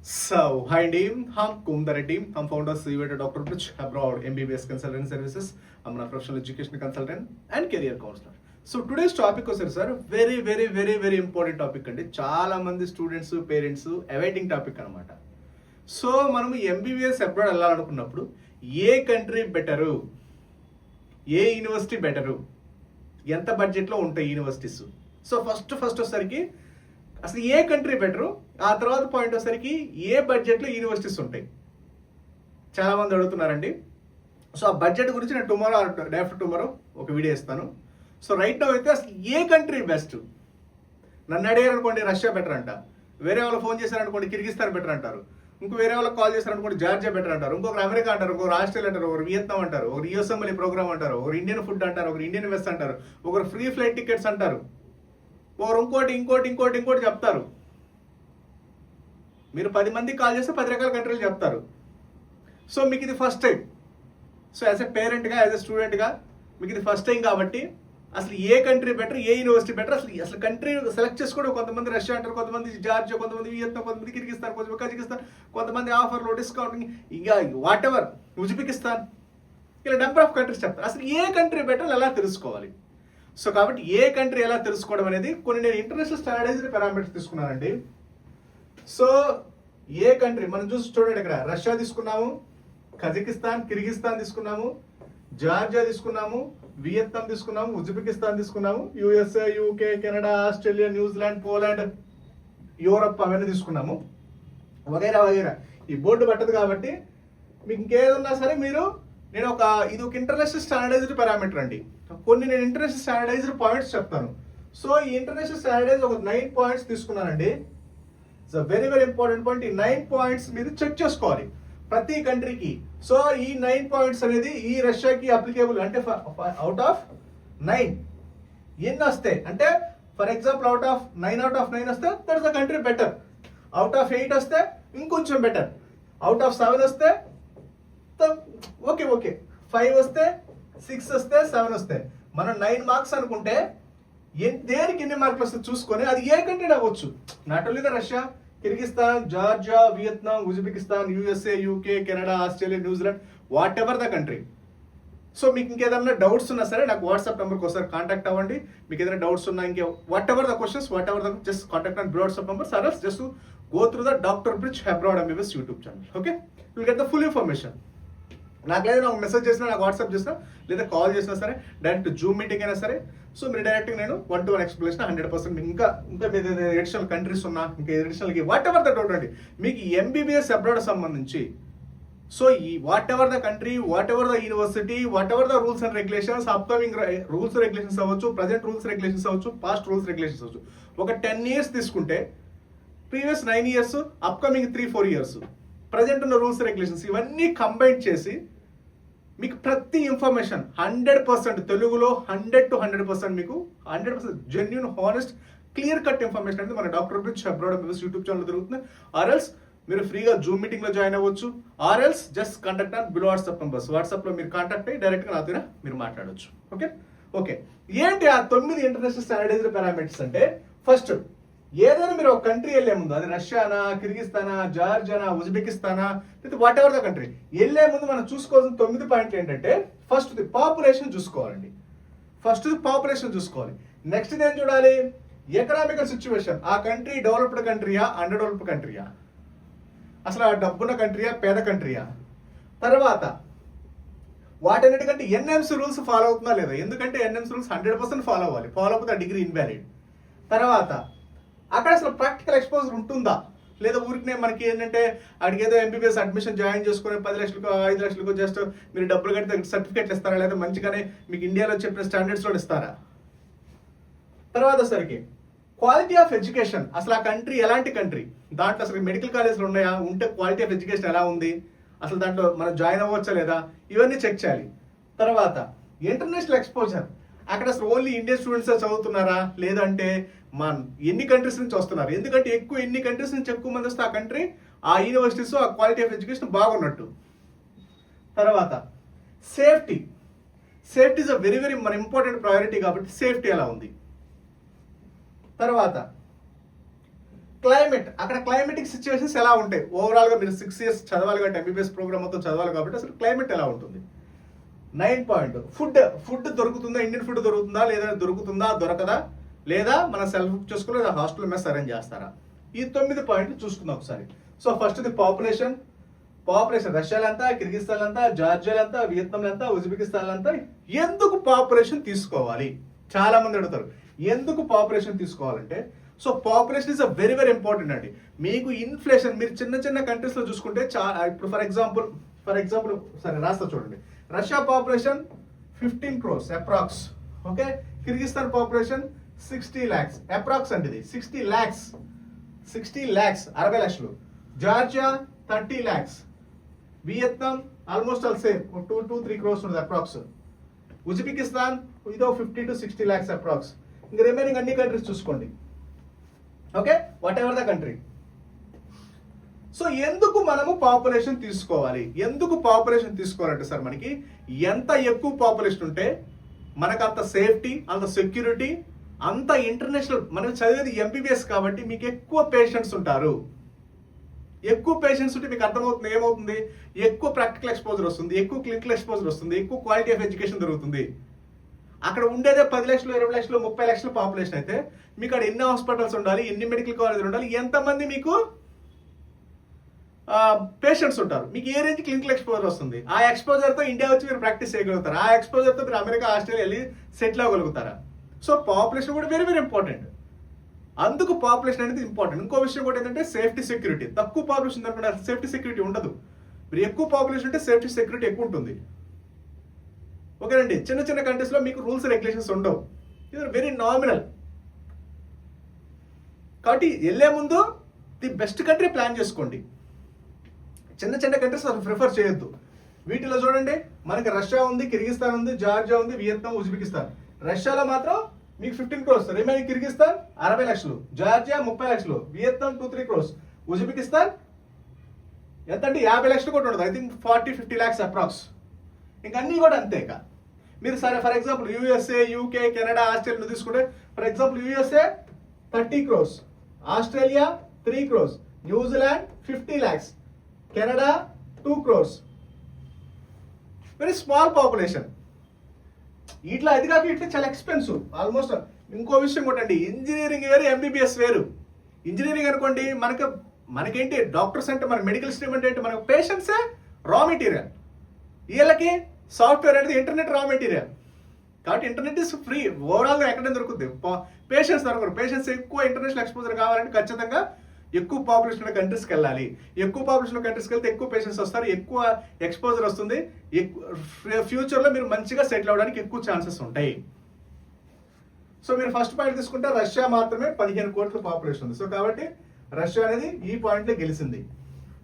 So, hi team, I'm Kumdare team. I'm founder CEO at Dr. Bridge Abroad MBBS Consultant Services. I'm a professional education consultant and career counselor. So today's topic was sir very important topic అండి. చాలా మంది students parents awaiting topic అనమాట. So మనం MBBS abroad వెళ్ళాలనుకున్నప్పుడు ఏ country better, ఏ university better, ఎంత బడ్జెట్లో ఉంటాయి universities. So first వచ్చేసరికి అసలు ఏ కంట్రీ బెటరు, ఆ తర్వాత పాయింట్ వచ్చేసరికి ఏ బడ్జెట్లో యూనివర్సిటీస్ ఉంటాయి చాలామంది అడుగుతున్నారండి. సో ఆ బడ్జెట్ గురించి నేను టుమారో డే ఆఫ్టర్ టుమారో ఒక వీడియో ఇస్తాను. సో రైట్ నౌ అయితే అసలు ఏ కంట్రీ బెస్ట్, నన్ను అడిగారు అనుకోండి రష్యా బెటర్ అంట, వేరే వాళ్ళు ఫోన్ చేశారనుకోండి కిర్గిస్తాన్ బెటర్ అంటారు, ఇంకో వేరే వాళ్ళకి కాల్ చేశారనుకోండి జార్జియా బెటర్ అంటారు, ఇంకొకరు అమెరికా అంటారు, ఇంకొకరు ఆస్ట్రేలియా అంటారు, ఒకరు వియత్నాం అంటారు, ఒకరు యూఎస్ఎంఎల్ఏ ప్రోగ్రామ్ అంటారు, ఒకరు ఇండియన్ ఫుడ్ అంటారు, ఒకరు ఇండియన్ వెస్ట్ అంటారు, ఒకరు ఫ్రీ ఫ్లైట్ టికెట్స్ అంటారు, ఒకరు ఇంకోటి చెప్తారు. మీరు 10 మందికి కాల్ చేస్తే 10 రకాల కంట్రీలు చెప్తారు. సో మీకు ఇది first time. So as a పేరెంట్గా, యాజ్ ఎ స్టూడెంట్గా మీకు ఇది ఫస్ట్ టైం కాబట్టి అసలు ఏ కంట్రీ బెటర్, ఏ యూనివర్సిటీ బెటర్, అసలు కంట్రీ సెలెక్ట్ చేసుకోవడం. కొంతమంది రష్యా అంటారు, కొంతమంది జార్జియా, కొంతమంది వియత్నాం, కొంతమంది కిర్గిస్తాన్, కొంతమంది కజకిస్తాన్, కొంతమంది ఆఫర్లు, డిస్కౌంటింగ్, ఇక వాట్ ఎవర్, ఉజ్బెకిస్తాన్, ఇలా నెంబర్ ఆఫ్ కంట్రీస్ చెప్తారు. అసలు ఏ కంట్రీ బెటర్ ఎలా తెలుసుకోవాలి. సో కాబట్టి ఏ కంట్రీ ఎలా తెలుసుకోవడం అనేది కొన్ని నేను ఇంటర్నేషనల్ స్టాండర్డైజ్డ్ పారామీటర్స్ తీసుకున్నానండి. సో ఏ కంట్రీ మనం చూడండి, ఇక్కడ రష్యా తీసుకున్నాము, కజకిస్తాన్, కిర్గిస్తాన్ తీసుకున్నాము, జార్జియా తీసుకున్నాము, వియత్నాం తీసుకున్నాము, ఉజ్బెకిస్తాన్ తీసుకున్నాము, USA, UK, Canada, Australia, New Zealand, Poland, Europe అవన్నీ తీసుకున్నాము, వగైరా. ఈ బోర్డు పట్టదు కాబట్టి మీకు ఇంకేదన్నా సరే నేను ఇది ఒక ఇంటర్నేషనల్ స్టాండర్డైజ్డ్ పారామీటర్ అండి. కొన్ని నేను ఇంటర్నేషనల్ స్టాండర్డైజ్డ్ పాయింట్స్ చెప్తాను. సో ఈ ఇంటర్నేషనల్ స్టాండర్డైజ్ ఒక 9 పాయింట్స్ తీసుకున్నానండి. So very important point. ఈ 9 పాయింట్స్ మీరు చెక్ చేసుకోవాలి ప్రతి కంట్రీకి. సో ఈ 9 పాయింట్స్ అనేది ఈ రష్యాకి అప్లికేబుల్. అంటే అవుట్ ఆఫ్ 9 ఎన్ని వస్తాయి అంటే, ఫర్ ఎగ్జాంపుల్ అవుట్ ఆఫ్ 9 వస్తే that is the country better. Out of 8 వస్తే ఇంకొంచెం బెటర్. అవుట్ ఆఫ్ 7 వస్తే ఓకే, 5 వస్తే, 6 వస్తే, 7 వస్తే, మనం 9 మార్క్స్ అనుకుంటే దేనికి ఎన్ని మార్కులు వస్తే చూసుకొని అది ఏ కంట్రీ అవ్వచ్చు. Not only the Russia, Kyrgyzstan, Georgia, Vietnam, Uzbekistan, USA, UK, Canada, Australia, New Zealand, what ever the country. So మీకు ఇంకేదైనా డౌట్స్ ఉన్నా సరే నాకు వాట్సాప్ నెంబర్కి ఒకసారి కాంటాక్ట్ అవ్వండి. మీకు ఏదైనా డౌట్స్ ఉన్నా, what ever the questions, what ever the just contact on WhatsApp number, Saras just go through the doctor bridge abroad MBBS YouTube channel. Okay, will get the full information. నాకు లేదా నాకు message చేసినా, నాకు WhatsApp చేసినా, లేదా call చేసినా సరే, direct Zoom meeting అయినా సరే, సో మీరు డైరెక్ట్గా నేను 1-to-1 ఎక్స్ప్లెనేషన్ 100%. మీకు ఇంకా మీరు ఎడిషనల్ కంట్రీస్ ఉన్నా, ఇంకా ఎడిషనల్కి వాట్ ఎవర్ ద డౌట్ అండి మీకు ఎంబీబీఎస్ అబ్రాడ్ సంబంధించి. సో ఈ what ever the country, what ever the university, what ever the rules and regulations, upcoming rules regulations అవ్వచ్చు, ప్రజెంట్ రూల్స్ రెగ్యులేషన్స్ అవ్వచ్చు, పాస్ట్ రూల్స్ రెగ్యులేషన్స్ అవ్వచ్చు. ఒక 10 years తీసుకుంటే previous 9 years, upcoming 3-4 years, present ఉన్న rules regulations ఇవన్నీ combine చేసి మీకు ప్రతి ఇన్ఫర్మేషన్ 100% తెలుగులో 100% మీకు 100% genuine, honest, clear cut information అనేది మన doctor bridge abroad MBBS YouTube channel దొరుకుతుంది. ఆర్ఎల్స్ మీరు ఫ్రీగా జూమ్ మీటింగ్లో జాయిన్ అవ్వచ్చు, ఆర్ఎల్స్ just contact on below WhatsApp numbers. వాట్సాప్లో మీరు కాంటాక్ట్ అయ్యి డైరెక్ట్గా నాతో మీరు మాట్లాడవచ్చు. ఓకే ఏంటి ఆ 9 ఇంటర్నేషనల్ స్టాండర్డైజ్డ్ పారామీటర్స్ అంటే, ఫస్ట్ ఏదైనా మీరు ఒక కంట్రీ వెళ్లే ముందు, అది రష్యానా, కిర్గిస్తానా, జార్జియానా, ఉజ్బెకిస్తానా, లేదా వాట్ ఎవర్ ద కంట్రీ వెళ్లే ముందు మనం చూసుకోవాల్సిన 9 పాయింట్లు ఏంటంటే, ఫస్ట్ ది పాపులేషన్ చూసుకోవాలండి. పాపులేషన్ చూసుకోవాలి. నెక్స్ట్ ఏం చూడాలి, ఎకనామికల్ సిచ్యువేషన్. ఆ కంట్రీ డెవలప్డ్ కంట్రీయా, అండర్ డెవలప్డ్ కంట్రీయా, అసలు ఆ డబ్బున్న కంట్రీయా, పేద కంట్రీయా. తర్వాత వాటన్నిటికంటే ఎన్ఎంసీ రూల్స్ ఫాలో అవుతుందా లేదా, ఎందుకంటే ఎన్ఎంసీ రూల్స్ 100% ఫాలో అవ్వాలి, ఫాలో అవ్వకపోతే ఆ డిగ్రీ ఇన్వాలిడ్. తర్వాత అక్కడ అసలు ప్రాక్టికల్ ఎక్స్పోజర్ ఉంటుందా లేదా, ఊరికనే మనకి ఏంటంటే అడిగి ఏదో ఎంబీబీఎస్ అడ్మిషన్ జాయిన్ చేసుకుని 10 లక్షలకు 5 లక్షలకు జస్ట్ మీరు డబ్బులు కడితే సర్టిఫికేట్లు ఇస్తారా, లేదా మంచిగానే మీకు ఇండియాలో చెప్పిన స్టాండర్డ్స్లో ఇస్తారా. తర్వాత సరికి క్వాలిటీ ఆఫ్ ఎడ్యుకేషన్, అసలు ఆ కంట్రీ ఎలాంటి కంట్రీ, దాంట్లో అసలు మెడికల్ కాలేజీలు ఉన్నాయా, ఉంటే క్వాలిటీ ఆఫ్ ఎడ్యుకేషన్ ఎలా ఉంది, అసలు దాంట్లో మనం జాయిన్ అవ్వచ్చా లేదా, ఇవన్నీ చెక్ చేయాలి. తర్వాత ఇంటర్నేషనల్ ఎక్స్పోజర్, అక్కడ అసలు ఓన్లీ ఇండియన్ స్టూడెంట్స్ చదువుతున్నారా, లేదంటే ఎన్ని కంట్రీస్ నుంచి వస్తున్నారు, ఎందుకంటే ఎన్ని కంట్రీస్ నుంచి ఎక్కువ మంది వస్తే ఆ కంట్రీ, ఆ యూనివర్సిటీస్, ఆ క్వాలిటీ ఆఫ్ ఎడ్యుకేషన్ బాగున్నట్టు. తర్వాత సేఫ్టీ ఇస్ అ వెరీ మన ఇంపార్టెంట్ ప్రయారిటీ కాబట్టి సేఫ్టీ ఎలా ఉంది. తర్వాత క్లైమేట్, అక్కడ క్లైమేటిక్ సిచ్యువేషన్స్ ఎలా ఉంటాయి, ఓవరాల్ గా మీరు 6 years చదవాలి కాబట్టి ఎంబీబీఎస్ ప్రోగ్రామ్ మొత్తం చదవాలి కాబట్టి అసలు క్లైమేట్ ఎలా ఉంటుంది. 9 పాయింట్ ఫుడ్ దొరుకుతుందా, ఇండియన్ ఫుడ్ దొరుకుతుందా లేదా, దొరుకుతుందా దొరకదా, లేదా మన సెల్ఫ్ చేసుకుని లేదా హాస్టల్ మెస్ అరేంజ్ చేస్తారా, ఈ 9 పాయింట్లు చూసుకుందాం ఒకసారి. సో ఫస్ట్ ది పాపులేషన్ రష్యాలో ఎంత, కిర్గిస్తాన్ ఎంత, జార్జియాలో ఎంత, వియత్నాం ఎంత, ఉజ్బెకిస్తాన్ ఎంత. ఎందుకు పాపులేషన్ తీసుకోవాలి, చాలా మంది అడుగుతారు ఎందుకు పాపులేషన్ తీసుకోవాలంటే. So population is a very very important అండి. మీకు ఇన్ఫ్లేషన్, మీరు చిన్న కంట్రీస్ లో చూసుకుంటే ఇప్పుడు ఫర్ ఎగ్జాంపుల్ సరే రాస్తా చూడండి. Russia population 15 crores approx. Okay, Kyrgyzstan population 60 lakhs approx అంటే ఇది 60 lakhs 60 lakhs. Georgia 30 lakhs. Vietnam almost all same 2-3 crores ఉంది అప్రాక్స్. ఉజ్బెకిస్తాన్ ఇదో 50 to 60 lakhs అప్రాక్స్. ఇంకా రిమైనింగ్ అన్ని కంట్రీస్ చూసుకోండి. Okay, what ever the country. So ఎందుకు మనము పాపులేషన్ తీసుకోవాలి, ఎందుకు పాపులేషన్ తీసుకోవాలంటే సార్ మనకి ఎంత ఎక్కువ పాపులేషన్ ఉంటే మనకు అంత సేఫ్టీ, అంత సెక్యూరిటీ, అంత ఇంటర్నేషనల్. మనం చదివేది ఎంబీబీఎస్ కాబట్టి మీకు ఎక్కువ పేషెంట్స్ ఉంటారు. ఎక్కువ పేషెంట్స్ ఉంటే మీకు అర్థమవుతుంది ఏమవుతుంది, ఎక్కువ ప్రాక్టికల్ ఎక్స్పోజర్ వస్తుంది, ఎక్కువ క్లినికల్ ఎక్స్పోజర్ వస్తుంది, ఎక్కువ క్వాలిటీ ఆఫ్ ఎడ్యుకేషన్ దొరుకుతుంది. అక్కడ ఉండేదే 10 లక్షలు, 20 లక్షలు, 30 లక్షల పాపులేషన్ అయితే మీకు అక్కడ ఎన్ని హాస్పిటల్స్ ఉండాలి, ఎన్ని మెడికల్ కాలేజీలు ఉండాలి, ఎంతమంది మీకు పేషెంట్స్ ఉంటారు, మీకు ఏ రేంజ్ క్లినికల్ ఎక్స్పోజర్ వస్తుంది. ఆ ఎక్స్పోజర్తో ఇండియా వచ్చి మీరు ప్రాక్టీస్ చేయగలుగుతారు, ఆ ఎక్స్పోజర్తో మీరు అమెరికా, ఆస్ట్రేలియా వెళ్ళి సెటిల్ అవ్వగలుగుతారా. సో పాపులేషన్ కూడా వెరీ వెరీ ఇంపార్టెంట్. అందుకు పాపులేషన్ అనేది ఇంపార్టెంట్. ఇంకో విషయం కూడా ఏంటంటే సేఫ్టీ సెక్యూరిటీ. తక్కువ పాపులేషన్ అనుకుంటే సేఫ్టీ సెక్యూరిటీ ఉండదు. మీరు ఎక్కువ పాపులేషన్ ఉంటే సేఫ్టీ సెక్యూరిటీ ఎక్కువ ఉంటుంది. ఓకేనండి, చిన్న కంట్రీస్లో మీకు రూల్స్ రెగ్యులేషన్స్ ఉండవు, ఇది వెరీ నామినల్. కాబట్టి వెళ్ళే ముందు ది బెస్ట్ కంట్రీ ప్లాన్ చేసుకోండి. చిన్న కంట్రీస్ అసలు ప్రిఫర్ చేయొద్దు. వీటిలో చూడండి మనకి రష్యా ఉంది, కిర్గిస్తాన్ ఉంది, జార్జియా ఉంది, వియత్నాం, ఉజ్బెకిస్తాన్. రష్యాలో మాత్రం మీకు 15 crores, రిమైనింగ్ కిర్గిస్తాన్ 60 లక్షలు, జార్జియా 30 లక్షలు, వియత్నాం 2-3 crores, ఉజ్బెకిస్తాన్ ఎంత అంటే 50 లక్షలు కూడా ఉండదు, ఐ థింక్ 40-50 lakhs అప్రాక్స్. ఇంకా అన్నీ కూడా అంతే. ఇక మీరు సరే for example USA, UK, Canada, Australia తీసుకుంటే for example USA 30 crores, Australia 3 crores, న్యూజిలాండ్ 50 lakhs, Canada 2 crores. Very small population. ఇట్లా అది కాక ఇట్లా చాలా ఎక్స్పెన్సివ్ ఆల్మోస్ట్. ఇంకో విషయం కూడా అండి, ఇంజనీరింగ్ వేరు, ఎంబీబీఎస్ వేరు. ఇంజనీరింగ్ అనుకోండి మనకేంటి డాక్టర్స్ అంటే మన మెడికల్ స్ట్రీమ్ అంటే మనకు పేషెంట్సే రా మెటీరియల్. వీళ్ళకి సాఫ్ట్వేర్ అనేది ఇంటర్నెట్ రా మెటీరియల్. కాబట్టి ఇంటర్నెట్ ఇస్ ఫ్రీ. ఓవరాల్గా ఎక్కడైనా దొరుకుతుంది, పేషెంట్స్ దొరకరు. పేషెంట్స్ ఎక్కువ ఇంటర్నేషనల్ ఎక్స్పోజర్ కావాలంటే ఖచ్చితంగా ఎక్కువ పాపులేషన్ ఉన్న కంట్రీస్కి వెళ్ళాలి. ఎక్కువ పాపులేషన్ కంట్రీస్కి వెళ్తే ఎక్కువ పేషెంట్స్ వస్తారు, ఎక్కువ ఎక్స్పోజర్ వస్తుంది, ఫ్యూచర్లో మీరు మంచిగా సెటిల్ అవ్వడానికి ఎక్కువ ఛాన్సెస్ ఉంటాయి. సో మీరు ఫస్ట్ పాయింట్ తీసుకుంటే రష్యా మాత్రమే 15 కోట్ల పాపులేషన్ ఉంది. సో కాబట్టి రష్యా అనేది ఈ పాయింట్లో గెలిచింది.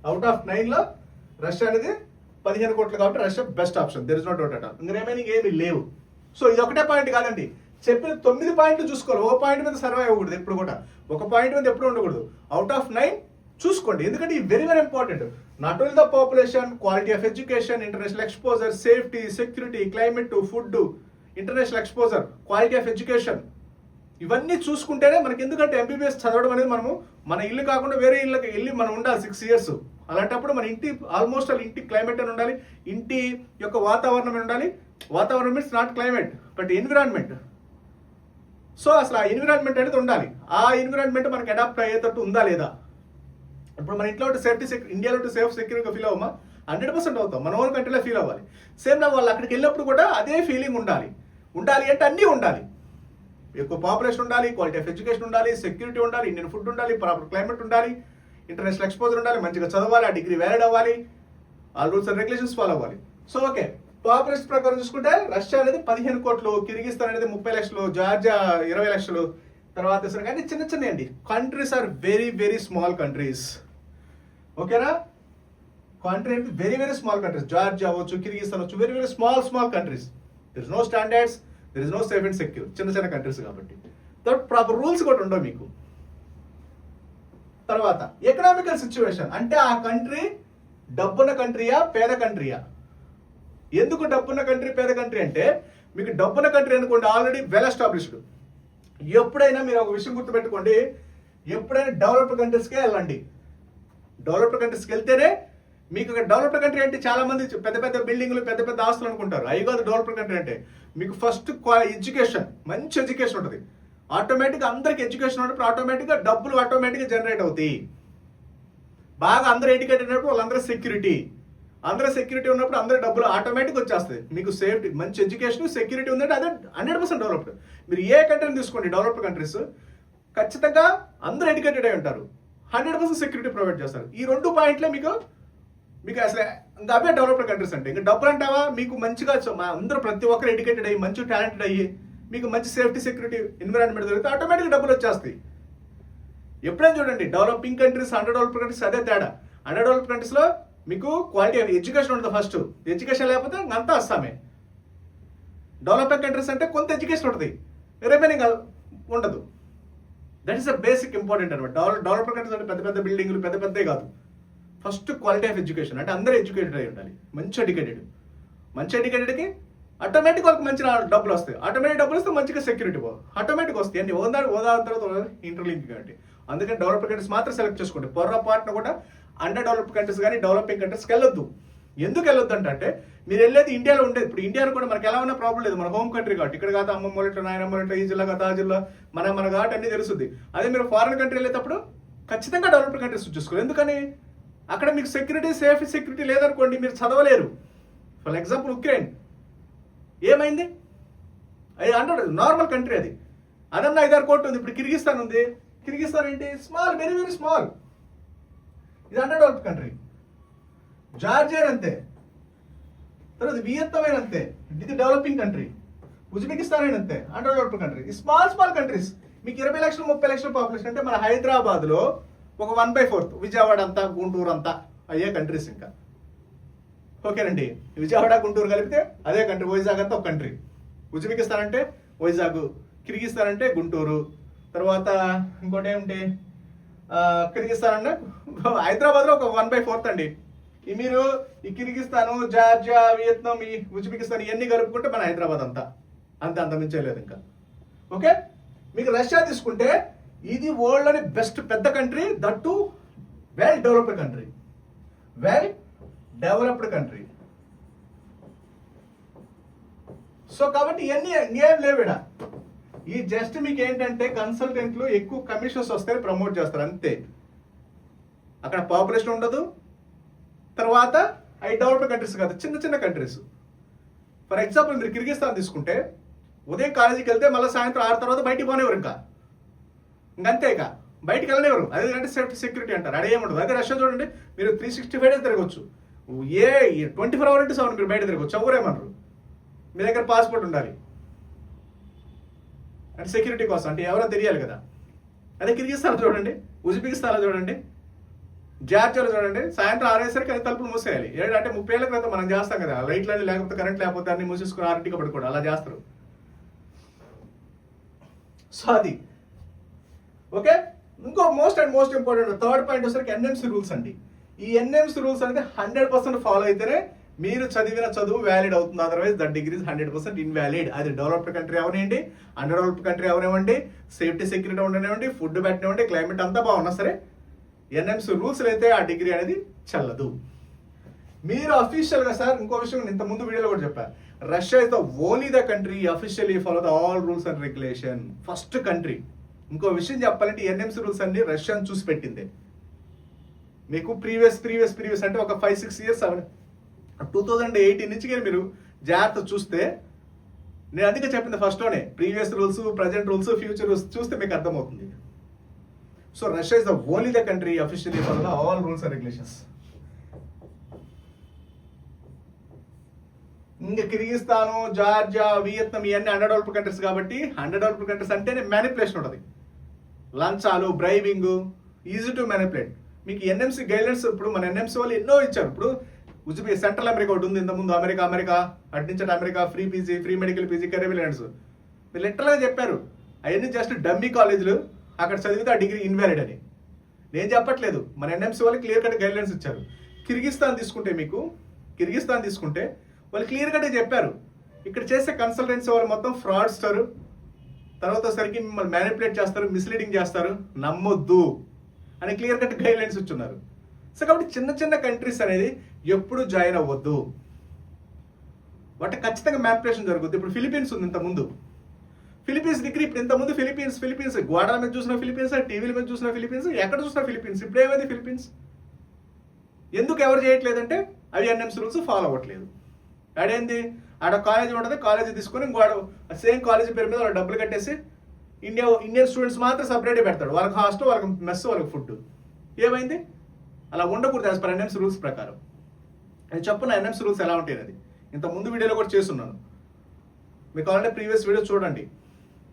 అవుట్ ఆఫ్ 9లో రష్యా అనేది 15 కోట్లు కాబట్టి Russia best option, there is no doubt at all. ఇంకా రిమైనింగ్ ఏమి లేవు. సో ఇది ఒకటే పాయింట్ కాదండి, చెప్పిన 9 పాయింట్లు చూసుకోవాలి. ఒక పాయింట్ మీద సర్వైవ్ అవ్వకూడదు ఎప్పుడు కూడా, ఒక పాయింట్ మీద ఎప్పుడు ఉండకూడదు. అవుట్ ఆఫ్ 9 చూసుకోండి, ఎందుకంటే ఇది very very important. Not only the population, quality of education, international exposure, safety, security, climate, food, international exposure, quality of education, ఇవన్నీ చూసుకుంటేనే మనకి. ఎందుకంటే ఎంబీబీఎస్ చదవడం అనేది మనము మన ఇల్లు కాకుండా వేరే ఇళ్ళకి వెళ్ళి మనం ఉండాలి 6 years. అలాంటప్పుడు మన ఇంటి ఆల్మోస్ట్ వాళ్ళ ఇంటి క్లైమేట్ అని ఉండాలి, ఇంటి యొక్క వాతావరణం ఉండాలి. వాతావరణం means not climate but environment. So అసలు ఆ ఎన్విరాన్మెంట్ అనేది ఉండాలి. ఆ ఎన్విరాన్మెంట్ మనకి అడాప్ట్ అయ్యేటట్టు ఉందా లేదా. ఇప్పుడు మన ఇంట్లో సేఫ్టీ ఇండియాలో సేఫ్ సెక్యూర్గా ఫీల్ అవ్వమా, 100% అవుతాం. మన ఓన్ కంట్రీలో ఫీల్ అవ్వాలి. సేమ్ నా వాళ్ళు అక్కడికి వెళ్ళినప్పుడు కూడా అదే ఫీలింగ్ ఉండాలి అంటే అన్నీ ఉండాలి. ఎక్కువ పాపులేషన్ ఉండాలి, క్వాలిటీ ఆఫ్ ఎడ్యుకేషన్ ఉండాలి, సెక్యూరిటీ ఉండాలి, ఇండియన్ ఫుడ్ ఉండాలి, ప్రాపర్ క్లైమేట్ ఉండాలి, ఇంటర్నేషనల్ ఎక్స్పోజర్ ఉండాలి, మంచిగా చదవాలి, ఆ డిగ్రీ వ్యాలిడ్ అవ్వాలి, ఆ రూల్స్ అండ్ రెగ్యులేషన్స్ ఫాలో అవ్వాలి. సో ఓకే, పాపులేషన్ ప్రకారం చూసుకుంటే రష్యా అనేది 15 కోట్లు, కిర్గిస్తాన్ అనేది 30 లక్షలు, జార్జియా 20 లక్షలు. తర్వాత కానీ చిన్న అండి. Countries are very very small countries. ఓకేనా, కంట్రీ అంటే very very small countries. Georgia అవ్వచ్చు, కిర్గిస్తాన్ అవ్వచ్చు, very very small countries. There is no standards, there is no safe and secure. చిన్న కంట్రీస్ కాబట్టి ప్రాపర్ రూల్స్ కూడా ఉండవు మీకు. తర్వాత ఎకనామికల్ సిచ్యువేషన్, అంటే ఆ కంట్రీ డబ్బున్న కంట్రీయా పేద కంట్రీయా. ఎందుకు డబ్బున్న కంట్రీ పేద కంట్రీ అంటే, మీకు డబ్బున్న కంట్రీ అనుకోండి ఆల్రెడీ వెల్ ఎస్టాబ్లిష్డ్. ఎప్పుడైనా మీరు ఒక విషయం గుర్తుపెట్టుకోండి, ఎప్పుడైనా డెవలప్డ్ కంట్రీస్కే వెళ్ళండి. డెవలప్డ్ కంట్రీస్కి వెళ్తేనే మీకు డెవలప్డ్ కంట్రీ అంటే చాలా మంది పెద్ద పెద్ద బిల్డింగ్లు పెద్ద పెద్ద ఆస్తులు అనుకుంటారు. అవి కాదు డెవలప్డ్ కంట్రీ అంటే. మీకు ఫస్ట్ ఎడ్యుకేషన్, మంచి ఎడ్యుకేషన్ ఉంటుంది. ఆటోమేటిక్గా అందరికి ఎడ్యుకేషన్ ఉన్నప్పుడు ఆటోమేటిక్గా డబ్బులు ఆటోమేటిక్గా జనరేట్ అవుతాయి. బాగా అందరూ ఎడ్యుకేటెడ్ అయినప్పుడు వాళ్ళందరూ సెక్యూరిటీ, అందరూ సెక్యూరిటీ ఉన్నప్పుడు అందరూ డబ్బులు ఆటోమేటిక్ వచ్చేస్తాయి. మీకు సేఫ్టీ, మంచి ఎడ్యుకేషన్, సెక్యూరిటీ ఉందంటే అదే 100% డెవలప్డ్. మీరు ఏ కంట్రీని తీసుకోండి డెవలప్డ్ కంట్రీస్, ఖచ్చితంగా అందరూ ఎడ్యుకేటెడ్ అయి ఉంటారు, 100% సెక్యూరిటీ ప్రొవైడ్ చేస్తారు. ఈ 2 పాయింట్లే మీకు అసలు ఇంకా అవే డెవలప్డ్ కంట్రీస్ అంటే. ఇంకా డబ్బులు అంటావా, మీకు మంచిగా అందరూ ప్రతి ఒక్కరు ఎడ్యుకేటెడ్ అయ్యి మంచి టాలెంటెడ్ అయ్యి మీకు మంచి సేఫ్టీ సెక్యూరిటీ ఎన్విరాన్మెంట్ దొరికితే ఆటోమేటిక్గా డబ్బులు వచ్చేస్తాయి. ఎప్పుడైనా చూడండి developing countries, under developed countries అదే తేడా. అండర్ డెవలప్డ్ కంట్రీస్లో మీకు క్వాలిటీ ఆఫ్ ఎడ్యుకేషన్ ఉంటుంది. ఫస్ట్ ఎడ్యుకేషన్ లేకపోతే అంతా అస్సామే. డెవలపింగ్ కంట్రీస్ అంటే కొంత ఎడ్యుకేషన్ ఉంటుంది, రిమైనింగ్ ఉండదు. That is the basic important అనమాట. డెవలప్డ్ కంట్రీస్ అంటే పెద్ద పెద్ద బిల్డింగ్లు పెద్ద పెద్దే కాదు. ఫస్ట్ క్వాలిటీ ఆఫ్ ఎడ్యుకేషన్ అంటే అందరూ ఎడ్యుకేటెడ్ అయి ఉండాలి. మంచి ఎడ్యుకేటెడ్కి ఆటోమేటిక్ వాళ్ళకి మంచి డబ్బులు వస్తాయి. ఆటోమేటిక్ డబ్బులు వస్తే మంచిగా సెక్యూరిటీ ఆటోమేటిక్ వస్తాయి. అన్ని ఓదాని తర్వాత ఇంటర్లింక్ కాబట్టి అందుకని డెవలప్డ్ కంట్రీస్ మాత్రం సెలెక్ట్ చేసుకోండి. పొరపాటున కూడా అండర్ డెవలప్డ్ కంట్రీస్ కానీ డెవలపింగ్ కంట్రీస్కి వెళ్ళొద్దు. ఎందుకు వెళ్ళొద్దు అంటే మీరు వెళ్ళేది ఇండియాలో ఉండేది. ఇప్పుడు ఇండియాలో కూడా మనకి ఎలా ఉన్నా ప్రాబ్లం లేదు, మన హోమ్ కంట్రీ కాబట్టి. ఇక్కడ కాదు అమ్మమ్మ వాళ్ళ నాయనమ్మ వాళ్ళ ఈ జిల్లా కాదు ఆ జిల్లా మన కాబట్టి అన్ని తెలుస్తుంది. అదే మీరు ఫారిన్ కంట్రీ వెళ్ళేటప్పుడు ఖచ్చితంగా డెవలప్డ్ కంట్రీస్ చూసుకోవాలి. ఎందుకని అక్కడ మీకు సెక్యూరిటీ లేదనుకోండి, మీరు చదవలేరు. ఫర్ ఎగ్జాంపుల్ ఉక్రెయిన్ ఏమైంది, అది నార్మల్ కంట్రీ, అదన్నా 5-6 కోట్లు ఉంది. ఇప్పుడు కిర్గిస్తాన్ ఉంది. కిర్గిస్తాన్ ఏంటి, స్మాల్, వెరీ వెరీ స్మాల్. ఇది అండర్ డెవలప్డ్ కంట్రీ. జార్జియా అంతే, తర్వాత వియత్నాం అంతే, ఇది డెవలపింగ్ కంట్రీ. ఉజ్బెకిస్తాన్ అయినా అంతే, అండర్ డెవలప్డ్ కంట్రీ. ఈ స్మాల్ కంట్రీస్ మీకు 20 లక్షలు 30 లక్షల పాపులేషన్ అంటే మన హైదరాబాద్లో ఒక 1/4, విజయవాడ అంతా గుంటూరు అంతా అయ్యే కంట్రీస్. ఇంకా ఓకేనండి, విజయవాడ గుంటూరు కలిపితే అదే కంట్రీ. వైజాగ్ అంతా ఒక కంట్రీ. ఉజ్బెకిస్తాన్ అంటే వైజాగ్, కిర్గిస్తాన్ అంటే గుంటూరు, తర్వాత ఇంకోటి ఏమిటి కిర్గిస్తాన్ అంటే హైదరాబాద్లో ఒక 1/4 అండి. మీరు ఈ కిర్గిస్తాను, జార్జియా, వియత్నాం, ఈ ఉజ్బెకిస్తాన్ ఇవన్నీ కలుపుకుంటే మన హైదరాబాద్ అంత మించలేదు ఇంకా. ఓకే, మీకు రష్యా తీసుకుంటే ఇది వరల్డ్లోని బెస్ట్ పెద్ద country, that to well developed country. So కాబట్టి ఇవన్నీ ఏం లేవిడ. ఈ జస్ట్ మీకు ఏంటంటే కన్సల్టెంట్లు ఎక్కువ కమిషన్స్ వస్తే ప్రమోట్ చేస్తారు అంతే. అక్కడ పాపులేషన్ ఉండదు. తర్వాత అవి డెవలప్డ్ కంట్రీస్ కాదు, చిన్న కంట్రీస్. ఫర్ ఎగ్జాంపుల్ మీరు కిర్గిస్తాన్ తీసుకుంటే ఉదయం కాలేజీకి వెళ్తే మళ్ళీ సాయంత్రం 6 తర్వాత బయటికి పోనేవారు. ఇంకంతే, బయటికి వెళ్ళనివ్వరు. అదేంటే సేఫ్టీ సెక్యూరిటీ అంటారు, అదేముండదు. అదే రష్యా చూడండి, మీరు 365 days తిరగచ్చు. 24 hours into 7 మీరు బయట తిరగచ్చు, ఎవరేమన్నారు. మీ దగ్గర పాస్పోర్ట్ ఉండాలి అంటే సెక్యూరిటీ కోసం, అంటే ఎవరో తెలియాలి కదా. అదే కిర్గిస్తాన్ చూడండి, ఉజ్బెకిస్తాన్లో చూడండి, జార్జియాలో చూడండి, సాయంత్రం 6 అయ్యేసరికి అది తలుపులు మూసేయాలి. అంటే 30 ఏళ్ల క్రితం మనం చేస్తాం కదా, లైట్లని లేకపోతే కరెంట్ లేకపోతే అన్ని మూసేసుకుని 6కి పడుకోవడం అలా చేస్తారు. సో అది ఓకే. ఇంకో మోస్ట్ ఇంపార్టెంట్ థర్డ్ పాయింట్ వచ్చేసరికి ఎన్ఎంసీ రూల్స్ అండి. ఈ ఎన్ఎంసీ రూల్స్ అనేది 100% ఫాలో అయితేనే మీరు చదివిన చదువు వ్యాలిడ్ అవుతుంది. Otherwise that degree 100% invalid. అది డెవలప్డ్ కంట్రీ అవనివ్వండి, అండర్ డెవలప్డ్ కంట్రీ అవనివ్వండి, సేఫ్టీ సెక్యూరిటీ ఉండనివ్వండి, ఫుడ్ పెట్టనివ్వండి, క్లైమేట్ అంతా బాగున్నా సరే ఎన్ఎంసీ రూల్స్ అయితే ఆ డిగ్రీ అనేది చెల్లదు. మీరు అఫీషియల్గా సార్ ఇంకో విషయం ఇంత ముందు వీడియోలో కూడా చెప్పారు, Russia is the only the country officially follow the all rules and regulation. First country. ఇంకో విషయం చెప్పాలంటే ఎన్ఎంసీ రూల్స్ అన్ని రష్యాను చూసి పెట్టిందే. మీకు ప్రీవియస్ అంటే ఒక 5-6 years 2018 నుంచి కానీ మీరు జాగ్రత్త చూస్తే, నేను అందుకే చెప్పింది ఫస్ట్లోనే, previous rules, present rules, future rules చూస్తే మీకు అర్థమవుతుంది. So Russia is the only the country officially follow the all rules and regulations. ఇంకా కిర్గిస్తాను, జార్జియా, వియత్నాం ఇవన్నీ అండర్ డెవలప్డ్ కంట్రీస్ కాబట్టి అండర్ డెవలప్డ్ కంట్రీస్ అంటేనే మ్యానిపులేషన్ ఉంటుంది. లంచాలు, బ్రైబింగ్, ఈజీ టు మ్యానిపులేట్. మీకు ఎన్ఎంసీ గైడ్లైన్స్ ఇప్పుడు మన ఎన్ఎంసీ వాళ్ళు ఎన్నో ఇచ్చారు. ఇప్పుడు సెంట్రల్ అమెరికా ఒకటి ఉంది, ఇంతకుముందు అమెరికా అటు America free PG, free medical PG, career lands మీరు లిటరల్గా చెప్పారు. అవన్నీ జస్ట్ డమ్మీ కాలేజీలు, అక్కడ చదివితే ఆ డిగ్రీ ఇన్వాలిడ్ అని. నేను చెప్పట్లేదు, మన ఎన్ఎంసీ వాళ్ళు క్లియర్ కట్ గైడ్లైన్స్ ఇచ్చారు. కిర్గిస్తాన్ తీసుకుంటే వాళ్ళు క్లియర్ కట్గా చెప్పారు, ఇక్కడ చేసే కన్సల్టెన్సీ వాళ్ళు మొత్తం ఫ్రాడ్స్టర్, తర్వాత సరికి మిమ్మల్ని మ్యానిపులేట్ చేస్తారు, మిస్లీడింగ్ చేస్తారు, నమ్మొద్దు అని క్లియర్ కట్ గైడ్ లైన్స్ ఇచ్చున్నారు. సో కాబట్టి చిన్న చిన్న కంట్రీస్ అనేది ఎప్పుడు జాయిన్ అవ్వద్దు. వాటి ఖచ్చితంగా మ్యానిపులేషన్ జరుగుతుంది. ఇప్పుడు ఫిలిపీన్స్ ఉంది, ఇంతకుముందు ఫిలిపీన్స్ డిగ్రీ, ఇప్పుడు ఇంతకుముదు ఫిలిపీన్స్ గోడల మీద చూసిన ఫిలిపీన్స్, టీవీల మీద చూసిన ఫిలిపీన్స్, ఎక్కడ చూసిన ఫిలిపీన్స్. ఇప్పుడు ఏమైంది ఫిలిపీన్స్? ఎందుకు ఎవరు చేయట్లేదంటే అవి ఎన్ఎంసీ రూల్స్ ఫాలో అవ్వట్లేదు. ఆడేంది, ఆడ కాలేజీ ఉంటుంది, కాలేజీ తీసుకొని ఇంకో సేమ్ కాలేజీ పేరు మీద వాళ్ళు డబ్బులు కట్టేసి ఇండియన్ స్టూడెంట్స్ మాత్రం సపరేట్గా పెడతాడు. వాళ్ళకి హాస్టల్, వాళ్ళకి మెస్, వాళ్ళకి ఫుడ్. ఏమైంది? అలా ఉండకూడదు యాజ్ పర్ ఎన్ఎంసీ రూల్స్ ప్రకారం. నేను చెప్పున్న ఎన్ఎంసీ రూల్స్ ఎలా ఉంటాయి అది ఇంత ముందు వీడియోలో కూడా చేస్తున్నాను. మీకు ఆల్రెడీ ప్రీవియస్ వీడియో చూడండి,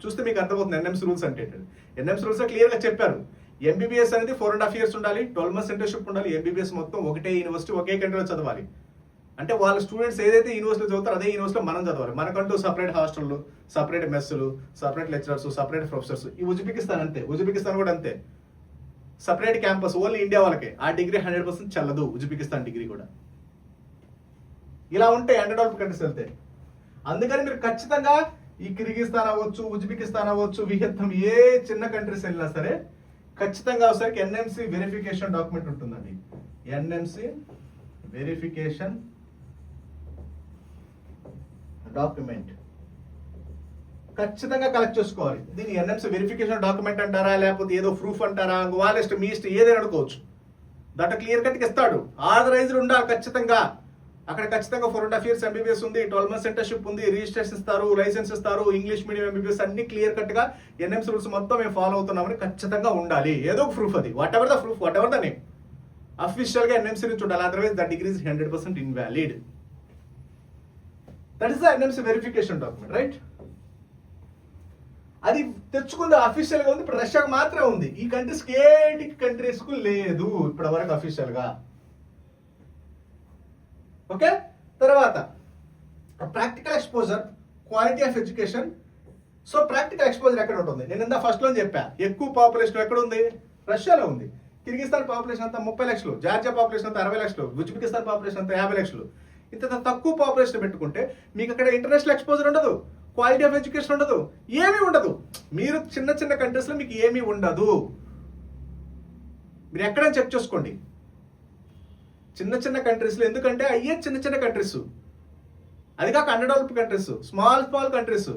చూస్తే మీకు అర్థమవుతుంది ఎన్ఎంసీ రూల్స్ అంటే. ఎన్ఎంసీ రూల్స్ క్లియర్గా చెప్పారు. ఎంబీబీఎస్ అనేది 4.5 years ఉండాలి, 12 months ఇంటర్న్షిప్ ఉండాలి. ఎంబీబీఎస్ మొత్తం ఒకటే యూనివర్సిటీ, ఒకే కంట్రీలో చదవాలి. అంటే వాళ్ళ స్టూడెంట్స్ ఏదైతే యూనివర్సిటీలో చదువుతారో అదే యూనివర్సిటీలో మనం చదవాలి. మనకంటూ సపరేట్ హాస్టళ్ళు, సపరేట్ మెస్సులు, సపరేట్ లెక్చరర్స్, సపరేట్ ప్రొఫెసర్స్. ఈ ఉజ్బెకిస్తాన్ అంతే, ఉజ్బెకిస్తాన్ కూడా అంతే. సపరేట్ క్యాంపస్ ఓన్లీ ఇండియా వాళ్ళకే. ఆ డిగ్రీ 100% చెల్లదు, ఉజ్బెకిస్తాన్ డిగ్రీ కూడా. ఇలా ఉంటాయి అండర్డెవలప్డ్ కంట్రీస్ వెళ్తే. అందుకని మీరు ఖచ్చితంగా ఈ కిర్గిస్తాన్ అవ్వచ్చు, ఉజ్బెకిస్తాన్ అవ్వచ్చు, వియత్నాం, ఏ చిన్న కంట్రీస్ వెళ్ళినా సరే ఖచ్చితంగా ఒకసారి ఎన్ఎంసీ వెరిఫికేషన్ డాక్యుమెంట్ ఉంటుందండి. ఎన్ఎంసీ వెరిఫికేషన్ డాక్యుమెంట్ ఖచ్చితంగా కలెక్ట్ చేసుకోవాలి. దీన్ని ఎన్ఎంసీ వెరిఫికేషన్ డాక్యుమెంట్ అంటారా, లేకపోతే ఏదో ప్రూఫ్ అంటారా, వాళ్ళ ఇష్టం, మీ ఇష్టం, ఏదైనా అనుకోవచ్చు. దాంట్లో క్లియర్ కట్గా ఇస్తాడు. ఆథరైజ్డ్ ఉండాలి ఖచ్చితంగా. అక్కడ ఖచ్చితంగా 4.5 years ఎంబీబీఎస్ ఉంది, 12 months ఇంటర్న్షిప్ ఉంది, రిజిస్ట్రేషన్ ఇస్తారు, లైసెన్స్ ఇస్తారు, ఇంగ్లీష్ మీడియం ఎంబీబీఎస్ అన్ని క్లియర్ కట్ గా ఎన్ఎంసీ రూల్స్ మొత్తం మేము ఫాలో అవుతున్నామని ఖచ్చితంగా ఉండాలి. ఏదో ఒక ప్రూఫ్, అది what ever the proof, what ever the name, official గా ఎన్ఎంసీ నుంచి ఉండాలి. Otherwise the degree is 100% invalid. That is the NMC verification document, right? అది తెచ్చుకుంది అఫీషియల్ గా ఉంది. ఇప్పుడు రష్యాకు మాత్రమే ఉంది. ఈ కంట్రీస్ ఏటి కంట్రీస్ కు లేదు ఇప్పటి వరకు అఫీషియల్ గా. ఓకే, తర్వాత practical exposure, quality of education. So practical exposure ఎక్కడ ఉంటుంది? నేను ఇందా ఫస్ట్ లో చెప్పా, ఎక్కువ పాపులేషన్ ఎక్కడ ఉంది? రష్యాలో ఉంది. కిర్గిస్తాన్ పాపులేషన్ అంతా 30 లక్షలు, జార్జియా పాపులేషన్ అంతా 60 లక్షలు, ఉజ్బెకిస్తాన్ పాపులేషన్ అంతా 50 లక్షలు. ఇంత తక్కువ పాపులేషన్ పెట్టుకుంటే మీకు అక్కడ ఇంటర్నేషనల్ ఎక్స్పోజర్ ఉండదు, క్వాలిటీ ఆఫ్ ఎడ్యుకేషన్ ఉండదు, ఏమీ ఉండదు. మీరు చిన్న చిన్న కంట్రీస్ లో మీకు ఏమీ ఉండదు. మీరు ఎక్కడైనా చెక్ చేసుకోండి. చిన్న చిన్న కంట్రీస్లో, ఎందుకంటే అయ్యే చిన్న చిన్న కంట్రీస్, అది కాక అండర్డెవలప్డ్ కంట్రీస్, స్మాల్ కంట్రీస్,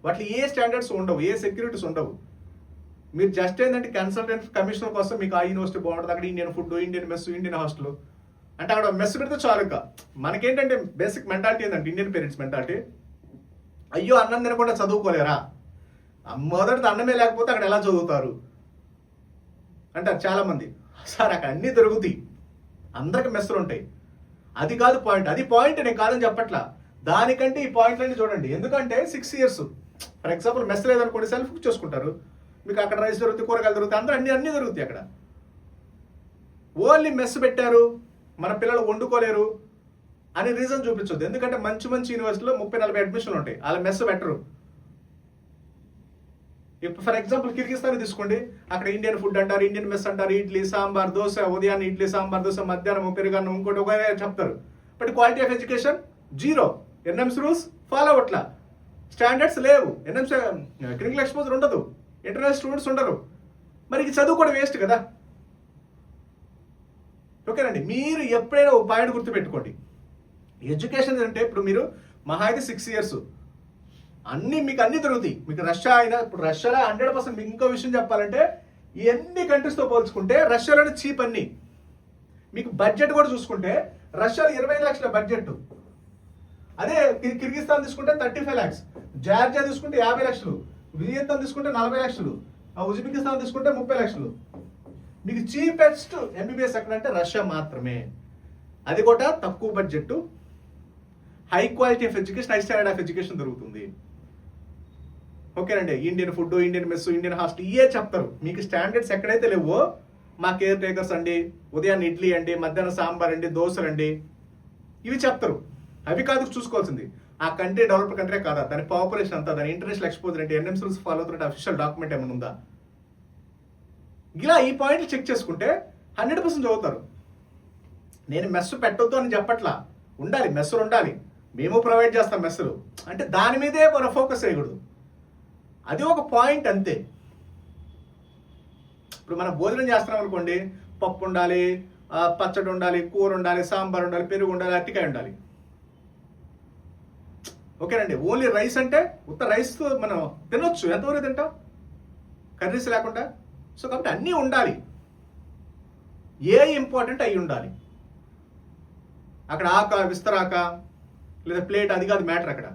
వాటి ఏ స్టాండర్డ్స్ ఉండవు, ఏ సెక్యూరిటీస్ ఉండవు. మీరు జస్ట్ ఏంటంటే కన్సల్టెంట్ కమిషనర్ కోసం మీకు ఆ యూనివర్సిటీ బాగుంటుంది, అక్కడ Indian food, Indian mess, Indian hostel అంటే అక్కడ మెస్ పెడితే చాలు. ఇంకా మనకేంటంటే బేసిక్ మెంటాలిటీ ఏంటంటే ఇండియన్ పేరెంట్స్ మెంటాలిటీ, అయ్యో అన్నం తినకుండా చదువుకోలేరా, మొదటిది అన్నమే లేకపోతే అక్కడ ఎలా చదువుతారు అంటారు చాలా మంది. సార్ అక్కడ అన్నీ దొరుకుతాయి, అందరికి మెస్సులు ఉంటాయి. అది కాదు పాయింట్, అది పాయింట్ నేను కాదని చెప్పట్లా. దానికంటే ఈ పాయింట్లన్నీ చూడండి. ఎందుకంటే 6 years ఫర్ ఎగ్జాంపుల్ మెస్ లేదనుకోండి, సెల్ఫ్ కుక్ చేసుకుంటారు. మీకు అక్కడ రైస్ దొరుకుతాయి, కూరగాయలు దొరుకుతాయి, అందరూ అన్ని దొరుకుతాయి. అక్కడ ఓన్లీ మెస్ పెట్టారు, మన పిల్లలు వండుకోలేరు అని రీజన్ చూపించొద్దు. ఎందుకంటే మంచి మంచి యూనివర్సిటీలో 30-40 అడ్మిషన్లు ఉంటాయి, అలా మెస్ పెట్టరు. ఇప్పుడు ఫర్ ఎగ్జాంపుల్ కిర్గిస్తాన్ తీసుకోండి, అక్కడ ఇండియన్ ఫుడ్ అంటారు, ఇండియన్ మెస్ అంటారు, ఇడ్లీ సాంబార్ దోశ, ఉదయాన్నే ఇడ్లీ సాంబార్ దోశ, మధ్యాహ్నం పెరుగన్నం, ఇంకోటి ఒక చెప్తారు. But quality of education zero. NMC rules follow అవ్వట్లా, స్టాండర్డ్స్ లేవు, ఎన్ఎంసీ క్లినికల్ ఎక్స్పోజర్ ఉండదు, ఇంటర్నేషనల్ స్టూడెంట్స్ ఉండరు. మరి ఇది చదువు కూడా వేస్ట్ కదా. ఓకేనండి, మీరు ఎప్పుడైనా ఒక పాయింట్ గుర్తుపెట్టుకోండి. ఎడ్యుకేషన్ అంటే ఇప్పుడు మీరు మహా అయితే 6 years మీకు అన్ని దొరుకుతాయి. మీకు రష్యా అయినా, ఇప్పుడు రష్యాలో 100% మీకు ఇంకో విషయం చెప్పాలంటే ఎన్ని కంట్రీస్తో పోల్చుకుంటే రష్యాలోనే చీప్ అన్ని. మీకు బడ్జెట్ కూడా చూసుకుంటే రష్యాలో 25 లక్షల బడ్జెట్, అదే కిర్గిస్తాన్ తీసుకుంటే 35 lakhs, జార్జియా తీసుకుంటే 50 లక్షలు, వియత్నాం తీసుకుంటే 40 లక్షలు, ఉజ్బెకిస్తాన్ తీసుకుంటే 30 లక్షలు. మీకు చీపెస్ట్ ఎంబీబీఎస్ ఎక్కడంటే రష్యా మాత్రమే. అది కూడా తక్కువ budget, high quality of education, high standard of education దొరుకుతుంది. ఓకేనండి, Indian food, Indian mess, Indian hostel ఇవే చెప్తారు. మీకు స్టాండర్డ్స్ ఎక్కడైతే లేవో, మా కేర్ టేకర్స్ అండి, ఉదయాన్నే ఇడ్లీ అండి, మధ్యాహ్నం సాంబార్ అండి, దోశలు అండి, ఇవి చెప్తారు. అవి కాదు చూసుకోవాల్సింది, ఆ కంట్రీ డెవలప్డ్ కంట్రీ కాదా, దాని పాపులేషన్ అంతా, దాని ఇంటర్నేషనల్ ఎక్స్పోజర్ అంటే, ఎన్ఎంసీ రూల్స్ ఫాలో అవుతున్న అఫీషియల్ డాక్యుమెంట్ ఏమైనా ఉందా, ఇలా ఈ పాయింట్లు చెక్ చేసుకుంటే 100% చదువుతారు. నేను మెస్ పెట్టొద్దు అని చెప్పట్లా, ఉండాలి, మెస్సులు ఉండాలి, మేము ప్రొవైడ్ చేస్తాం మెస్సులు, అంటే దాని మీదే మన ఫోకస్ చేయకూడదు. అది ఒక పాయింట్ అంతే. ఇప్పుడు మనం భోజనం చేస్తున్నాం అనుకోండి, పప్పు ఉండాలి, పచ్చడి ఉండాలి, కూర ఉండాలి, సాంబార్ ఉండాలి, పెరుగు ఉండాలి, అరటికాయ ఉండాలి. ఓకేనండి. ఓన్లీ రైస్ అంటే ఉత్త రైస్ మనం తినొచ్చు, ఎంతవరకు తింటాం కర్రీస్ లేకుండా. సో కాబట్టి అన్నీ ఉండాలి, ఏ ఇంపార్టెంట్ అయి ఉండాలి. అక్కడ ఆక విస్తరాక లేదా ప్లేట్ అది కాదు మ్యాటర్. అక్కడ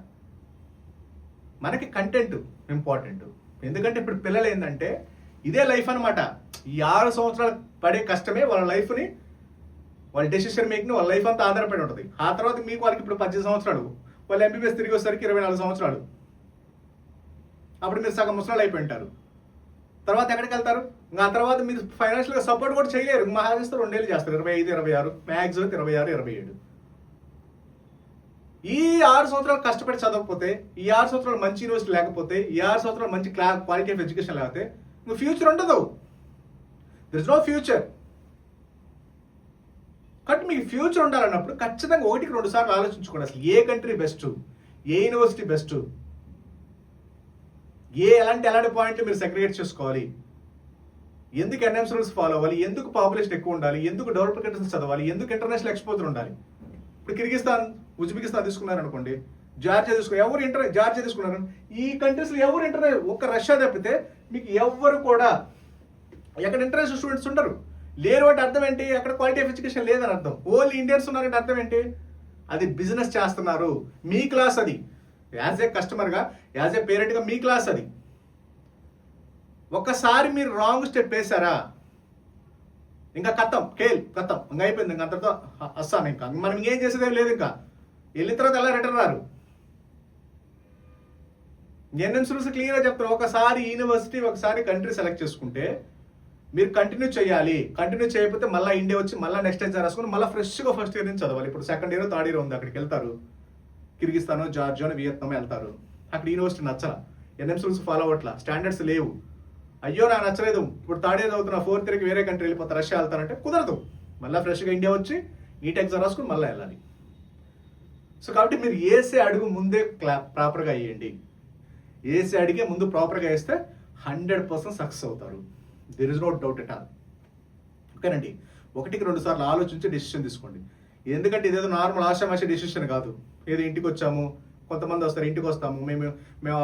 మనకి కంటెంట్ ఇంపార్టెంట్. ఎందుకంటే ఇప్పుడు పిల్లలు ఏంటంటే ఇదే లైఫ్ అనమాట. ఈ 6 సంవత్సరాలు పడే కష్టమే వాళ్ళ లైఫ్ని, వాళ్ళ డెసిషన్ మేకింగ్, వాళ్ళ లైఫ్ అంతా ఆధారపడి ఉంటుంది. ఆ తర్వాత మీకు వాళ్ళకి ఇప్పుడు 18 సంవత్సరాలు, వాళ్ళు ఎంబీబీఎస్ తిరిగి వచ్చేసరికి 24 సంవత్సరాలు. అప్పుడు మీరు సగం ముసలాళ్ళు అయిపోయి ఉంటారు. తర్వాత ఎక్కడికి వెళ్తారు? ఇంకా ఆ తర్వాత మీరు ఫైనాన్షియల్గా సపోర్ట్ కూడా చేయలేరు. మహా చేస్తారు 2 ఏళ్ళు చేస్తారు, 25, 26, మ్యాక్సిమం 26, 27. ఈ 6 సంవత్సరాలు కష్టపడి చదవకపోతే, ఈ 6 సంవత్సరాలు మంచి యూనివర్సిటీ లేకపోతే, ఈ 6 సంవత్సరాలు మంచి క్వాలిటీ ఆఫ్ ఎడ్యుకేషన్ లేకపోతే ఇంకా ఫ్యూచర్ ఉండదు. There is no future. కాబట్టి మీకు ఫ్యూచర్ ఉండాలన్నప్పుడు ఖచ్చితంగా 1-2 సార్లు ఆలోచించుకోండి. అసలు ఏ కంట్రీ బెస్ట్, ఏ యూనివర్సిటీ బెస్ట్, ఎలాంటి పాయింట్లు మీరు సెగ్రిగేట్ చేసుకోవాలి, ఎందుకు ఎన్ఎంసీ రూల్స్ ఫాలో అవ్వాలి, ఎందుకు పాపులేషన్ ఎక్కువ ఉండాలి, ఎందుకు డెవలప్డ్ కంట్రీస్ చదవాలి, ఎందుకు ఇంటర్నేషనల్ ఎక్స్పోజర్ ఉండాలి. ఇప్పుడు కిర్గిస్తాన్, ఉజ్బెకిస్తాన్ తీసుకున్నారు అనుకోండి, జార్జియా తీసుకున్నారు, జార్జియా తీసుకున్నారు. ఈ కంట్రీస్లో ఎవరు ఇంటర్నేషనల్, ఒక్క రష్యా తప్పితే మీకు ఎవరు కూడా ఎక్కడ ఇంటర్నేషనల్ స్టూడెంట్స్ ఉండరు. లేరు అంటే అర్థం ఏంటి? అక్కడ క్వాలిటీ ఆఫ్ ఎడ్యుకేషన్ లేదని అర్థం. ఓన్లీ ఇండియన్స్ ఉన్నారంటే అర్థం ఏంటి? అది బిజినెస్ చేస్తున్నారు. మీ క్లాస్ అది, యాజ్ ఏ కస్టమర్గా, యాజ్ ఏ పేరెంట్గా మీ క్లాస్ అది. ఒక్కసారి మీరు రాంగ్ స్టెప్ వేసారా ఇంకా కథం, కథం, ఇంకా అయిపోయింది. ఇంకా అంతతో అస్సాను. ఇంకా మనం ఇంకేం చేసేదేం లేదు. ఇంకా వెళ్ళిన తర్వాత ఎలా రిటర్న్ రారు. ఎన్ఎంసీ రూల్స్ క్లియర్గా చెప్తారు. ఒకసారి యూనివర్సిటీ, ఒకసారి కంట్రీ సెలెక్ట్ చేసుకుంటే మీరు కంటిన్యూ చేయాలి. కంటిన్యూ చేయకపోతే మళ్ళీ ఇండియా వచ్చి మళ్ళీ నెక్స్ట్ ఎగ్జామ్ రాసుకుని మళ్ళీ ఫ్రెష్గా ఫస్ట్ ఇయర్ నుంచి చదవాలి. ఇప్పుడు సెకండ్ ఇయర్, థర్డ్ ఇయర్ ఉంది, అక్కడికి వెళ్తారు. కిర్గిస్తాను, జార్జియా, వియత్నాం వెళ్తారు. అక్కడ యూనివర్సిటీ నచ్చలా, ఎన్ఎంసీ రూల్స్ ఫాలో అవ్వట్లా, స్టాండర్డ్స్ లేవు. అయ్యో నాకు నచ్చలేదు, ఇప్పుడు థర్డ్ ఇయర్ చదువుతున్నా, 4th ఇయర్కి వేరే కంట్రీ వెళ్ళిపోతా, రష్యా వెళ్తానంటే కుదరదు. మళ్ళీ ఫ్రెష్గా ఇండియా వచ్చి నీట్ ఎగ్జామ్ రాసుకుని మళ్ళీ వెళ్ళాలి. సో కాబట్టి మీరు వేసే అడుగు ముందే ప్రాపర్గా వేయండి. వేసే అడిగే ముందు ప్రాపర్గా వేస్తే 100% సక్సెస్ అవుతారు. There is no doubt at all. ఓకేనండి. 1-2 సార్లు ఆలోచించి డెసిషన్ తీసుకోండి. ఎందుకంటే ఇదేదో నార్మల్ ఆషామాషి డెసిషన్ కాదు. ఏదో ఇంటికి వచ్చాము, కొంతమంది వస్తారు, ఇంటికి వస్తాము, మేము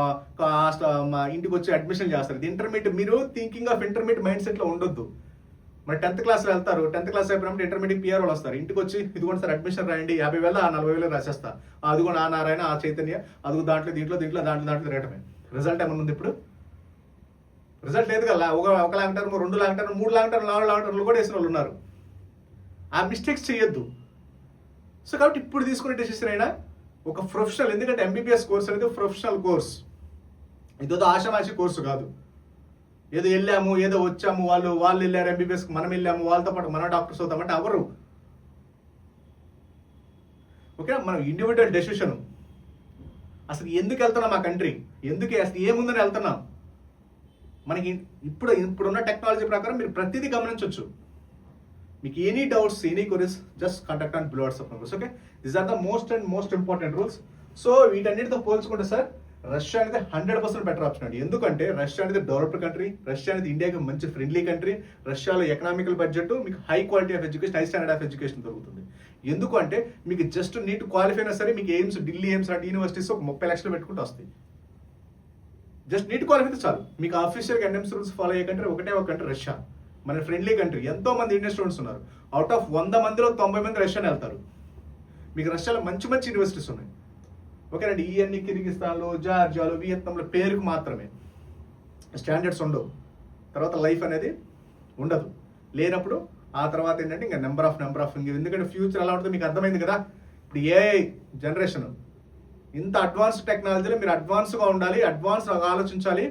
మా ఇంటికి వచ్చి అడ్మిషన్ చేస్తారు. ఇది ఇంటర్మీడియట్. మీరు థింకింగ్ ఆఫ్ ఇంటర్మీడియట్ మైండ్ సెట్లో ఉండొద్దు. మరి 10th క్లాస్లో వెళ్తారు, 10th క్లాస్ అయిపోయినప్పుడు ఇంటర్మీడియట్ పిఆర్ వాళ్ళు వస్తారు. ఇంటికి వచ్చి ఇదిగోండి సార్ అడ్మిషన్ రాయండి, 50,000 ఆ 40,000 రాసేస్తా, అదిగో ఆ నారాయణ, ఆ చైతన్య, అదిగో దీంట్లో దాంట్లో రేటమే. రిజల్ట్ ఏమన్నా ఉంది? ఇప్పుడు రిజల్ట్ లేదు కదా. 1 long term, 2 long term, 3 long term, 4 long టర్మ్లు కూడా వేసిన వాళ్ళు ఉన్నారు. ఆ మిస్టేక్స్ చేయొద్దు. సో కాబట్టి ఇప్పుడు తీసుకునే డెసిషన్ అయినా ఒక ప్రొఫెషనల్, ఎందుకంటే ఎంబీబీఎస్ కోర్స్ అనేది ప్రొఫెషనల్ కోర్స్. ఇదేదో ఆషామాషి కోర్సు కాదు. ఏదో వెళ్ళాము, ఏదో వచ్చాము, వాళ్ళు వెళ్ళారు ఎంబీబీఎస్కి, మనం వెళ్ళాము, వాళ్ళతో పాటు మన డాక్టర్స్ అవుతామంటే అవరు. ఓకే, మనం ఇండివిజువల్ డెసిషన్. అసలు ఎందుకు వెళ్తున్నాం ఆ కంట్రీ, అసలు ఏముందని వెళ్తున్నాం. మనకి ఇప్పుడున్న టెక్నాలజీ ప్రకారం మీరు ప్రతిదీ గమనించవచ్చు. మీకు any doubts, any queries, just contact on below WhatsApp numbers. Okay, these are the most important rules. So వీటన్నిటితో పోల్చుకుంటే సార్ రష్యా అనేది 100% బెటర్ ఆప్షన్ అండి. ఎందుకంటే రష్యా అనేది డెవలప్డ్ కంట్రీ, రష్యా అనేది ఇండియాకి మంచి ఫ్రెండ్లీ కంట్రీ. రష్యాలో ఎకనామికల్ బడ్జెట్, మీకు high quality of education, high standard of education దొరుకుతుంది. ఎందుకు అంటే మీకు జస్ట్ నీట్ క్వాలిఫై అయినా సరే మీకు ఢిల్లీ ఎయిమ్స్ లాంటి యూనివర్సిటీస్ ఒక 30 లక్షలు పెట్టుకుంటూ వస్తాయి. జస్ట్ నీట్ క్వాలిఫై చాలు. మీకు అఫీషియల్గా ఎన్ఎంసీ రూల్స్ ఫాలో అయ్యే కంట్రీ ఒక కంట్రీ రష్యా. మన ఫ్రెండ్లీ కంట్రీ. ఎంతో మంది ఇండియన్ స్టూడెంట్స్ ఉన్నారు. అవుట్ ఆఫ్ 100 మందిలో 90 మంది రష్యాని వెళ్తారు. మీకు రష్యాలో మంచి యూనివర్సిటీస్ ఉన్నాయి. ఓకేనండి. ఇవన్నీ కిర్గిస్తాన్లో, జార్జియాలో, వియత్నాంలో పేరుకు మాత్రమే, స్టాండర్డ్స్ ఉండవు. తర్వాత లైఫ్ అనేది ఉండదు. లేనప్పుడు ఆ తర్వాత ఏంటంటే ఇంకా నెంబర్ ఆఫ్ ఎందుకంటే ఫ్యూచర్ ఎలా ఉంటుందో మీకు అర్థమైంది కదా. ఇప్పుడు ఏఐ జనరేషన్, ఇంత అడ్వాన్స్డ్ టెక్నాలజీలో మీరు అడ్వాన్స్గా ఉండాలి, అడ్వాన్స్గా ఆలోచించాలి,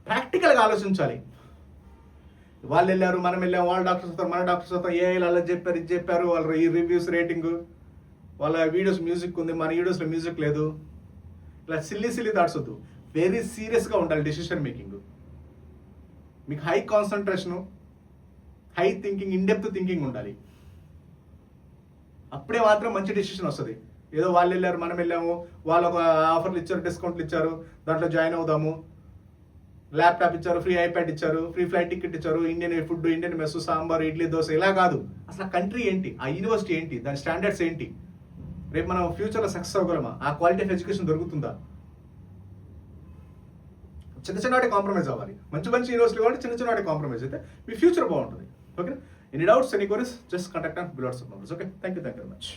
ప్రాక్టికల్గా ఆలోచించాలి. వాళ్ళు వెళ్ళారు, మనం వెళ్ళాం, వాళ్ళ డాక్టర్స్ వస్తారు, మన డాక్టర్స్ వస్తారు, ఏఐలు అలా చెప్పారు, ఇది చెప్పారు, వాళ్ళ ఈ రివ్యూస్, రేటింగ్, వాళ్ళ వీడియోస్ మ్యూజిక్ ఉంది, మన వీడియోస్లో మ్యూజిక్ లేదు. ఇలా సిల్లీ థాట్స్ వద్దు. వెరీ సీరియస్గా ఉండాలి డెసిషన్ మేకింగ్. మీకు high concentration, high thinking, in depth thinking ఉండాలి. అప్పుడే మాత్రం మంచి డెసిషన్ వస్తుంది. ఏదో వాళ్ళు వెళ్ళారు మనం వెళ్ళాము, వాళ్ళు ఒక ఆఫర్లు ఇచ్చారు, డిస్కౌంట్లు ఇచ్చారు, దాంట్లో జాయిన్ అవుదాము, ల్యాప్టాప్ ఇచ్చారు, ఫ్రీ ఐప్యాడ్ ఇచ్చారు, ఫ్రీ ఫ్లైట్ టికెట్ ఇచ్చారు, Indian food, Indian mess, sambar, idli, dosa, ఇలా కాదు. అసలు ఆ కంట్రీ ఏంటి, ఆ యూనివర్సిటీ ఏంటి, దాని స్టాండర్డ్స్ ఏంటి, రేపు మనం ఫ్యూచర్లో సక్సెస్ అవ్వగలమా, ఆ క్వాలిటీ ఆఫ్ ఎడ్యుకేషన్ దొరుకుతుందా? చిన్న చిన్నవాటి కాంప్రమైజ్ అవ్వాలి. మంచి మంచి యూనివర్సిటీ కాబట్టి చిన్న చిన్నవాటి కాంప్రమైజ్ అయితే మీ ఫ్యూచర్ బాగుంటుంది. Okay, any doubts, any queries, just contact on below WhatsApp numbers. Okay, thank you very much.